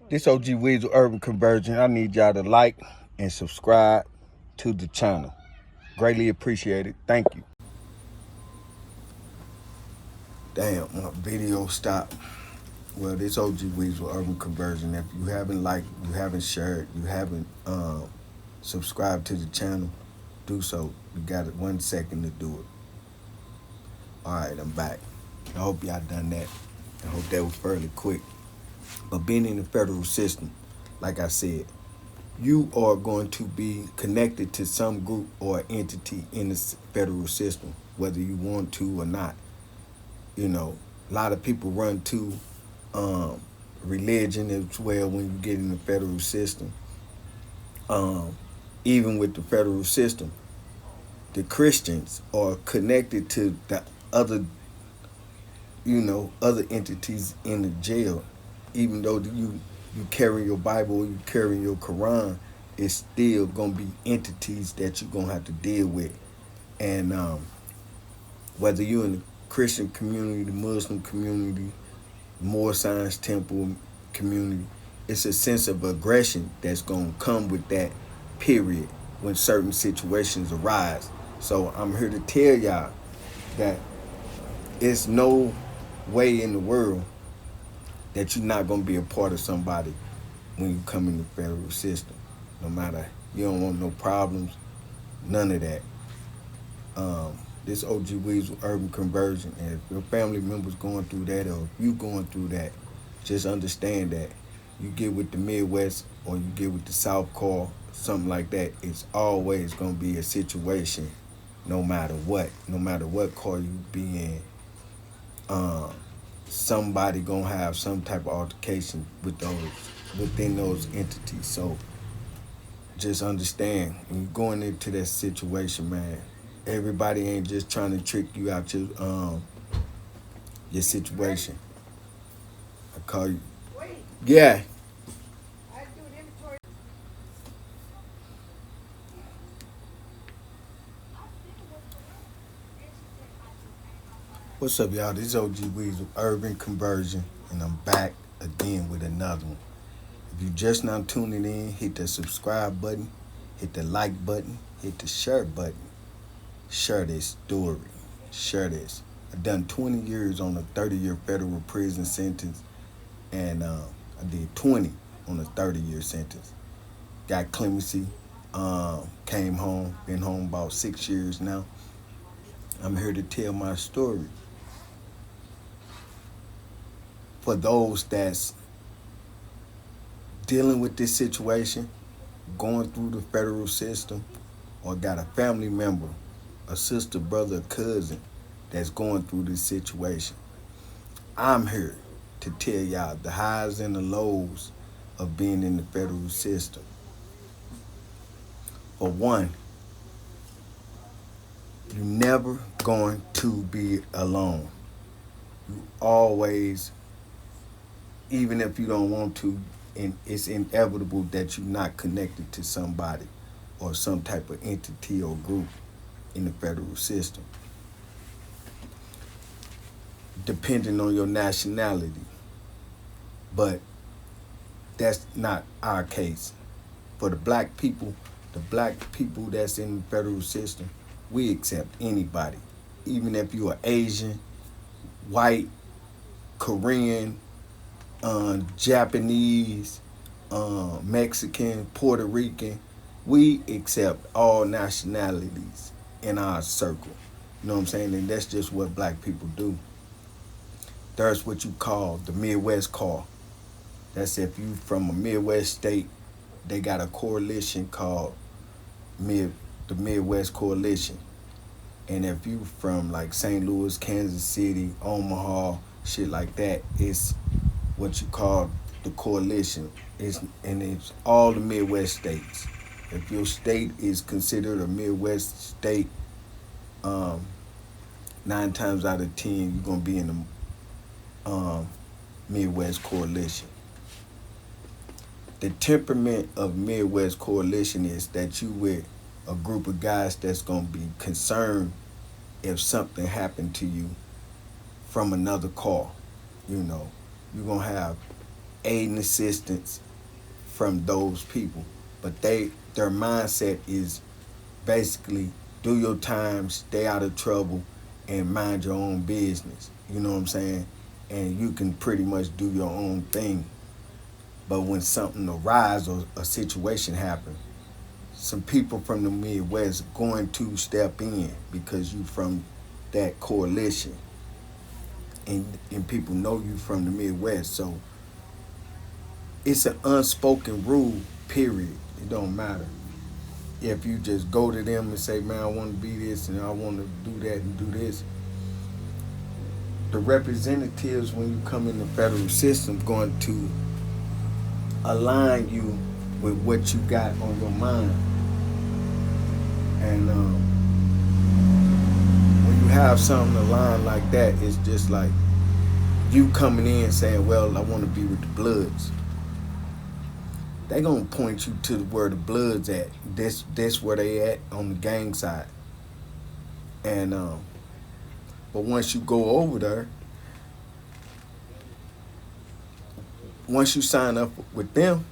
This OG Weasel Urban Conversion. I need y'all to like and subscribe to the channel. Greatly appreciated. Thank you. Damn, my video stopped. Well, this OG Weasel Urban Conversion. If you haven't liked, you haven't shared, you haven't subscribed to the channel, do so. You got 1 second to do it. All right, I'm back. I hope y'all done that. I hope that was fairly quick. But being in the federal system, like I said, you are going to be connected to some group or entity in the federal system, whether you want to or not. You know, a lot of people run to religion as well when you get in the federal system. Even with the federal system, the Christians are connected to the other, other entities in the jail. Even though you carry your Bible, you carry your Quran, it's still gonna be entities that you're gonna have to deal with. And whether you're in the Christian community, the Muslim community, Moor Science Temple community, it's a sense of aggression that's gonna come with that, period, when certain situations arise. So I'm here to tell y'all that it's no way in the world that you're not gonna be a part of somebody when you come in the federal system. No matter, you don't want no problems, none of that. This OG Weasel Urban Conversion, and if your family members going through that, or if you going through that, just understand that you get with the Midwest or you get with the South Core, something like that, it's always gonna be a situation, no matter what car you be in. Somebody gonna have some type of altercation within those entities. So just understand, when you're going into that situation, man, everybody ain't just trying to trick you out your situation. I call you. Yeah. What's up, y'all? This is OG Weasel Urban Conversion, and I'm back again with another one. If you just now tuning in, hit the subscribe button, hit the like button, hit the share button. Share this story. Share this. I've done 20 years on a 30-year federal prison sentence, and I did 20 on a 30-year sentence. Got clemency, came home, been home about 6 years now. I'm here to tell my story. For those that's dealing with this situation, going through the federal system, or got a family member, a sister, brother, cousin that's going through this situation, I'm here to tell y'all the highs and the lows of being in the federal system. For one, you're never going to be alone. You always, even if you don't want to, and it's inevitable that you're not connected to somebody or some type of entity or group in the federal system, depending on your nationality. But that's not our case. For the black people that's in the federal system, we accept anybody. Even if you are Asian, white, Korean, Japanese, Mexican, Puerto Rican, we accept all nationalities in our circle. You know what I'm saying? And that's just what black people do. There's what you call the Midwest call. That's if you from a Midwest state, they got a coalition called the Midwest Coalition. And if you from like St. Louis, Kansas City, Omaha, shit like that, it's what you call the coalition. It's all the Midwest states. If your state is considered a Midwest state, 9 times out of 10, you're gonna be in the Midwest Coalition. The temperament of Midwest Coalition is that you with a group of guys that's gonna be concerned if something happened to you from another call. You're gonna have aid and assistance from those people. But their mindset is basically do your time, stay out of trouble, and mind your own business. You know what I'm saying? And you can pretty much do your own thing. But when something arises or a situation happens, some people from the Midwest going to step in because you from that coalition, and people know you from the Midwest. So it's an unspoken rule, period. It don't matter. If you just go to them and say, man, I want to be this and I want to do that and do this, the representatives, when you come in the federal system, going to align you with what you got on your mind. And when you have something aligned like that, it's just like you coming in saying, well, I want to be with the Bloods. They gonna point you to where the Bloods at. This where they at on the gang side. And but once you go over there, once you sign up with them,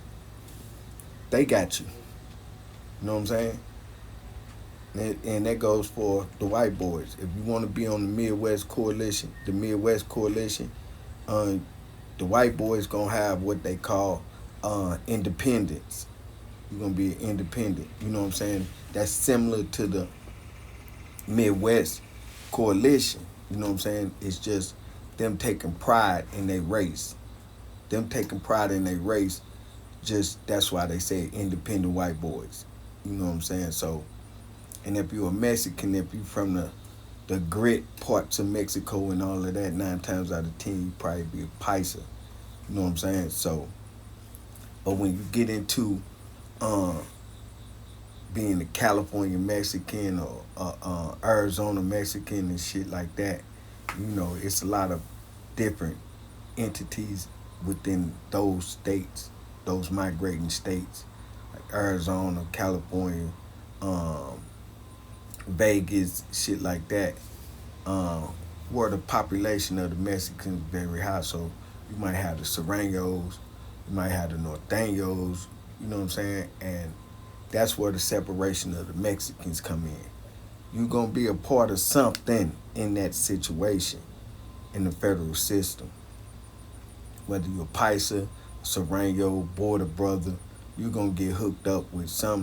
they got you. You know what I'm saying? And that goes for the white boys. If you want to be on the Midwest Coalition, the white boys gonna have what they call independence. You're gonna be independent. You know what I'm saying? That's similar to the Midwest Coalition. You know what I'm saying? It's just them taking pride in their race. Just that's why they say independent white boys. You know what I'm saying? So, and if you're a Mexican, if you from the grit parts of Mexico and all of that, 9 times out of 10 you probably be a paisa. You know what I'm saying? So, but when you get into being a California Mexican or Arizona Mexican and shit like that, you know, it's a lot of different entities within those states, those migrating states, like Arizona, California, Vegas, shit like that, where the population of the Mexicans is very high. So you might have the Serranos, you might have the Norteños, you know what I'm saying? And that's where the separation of the Mexicans come in. You're going to be a part of something in that situation in the federal system. Whether you're a Paisa, Serrano, Border Brother, you're going to get hooked up with some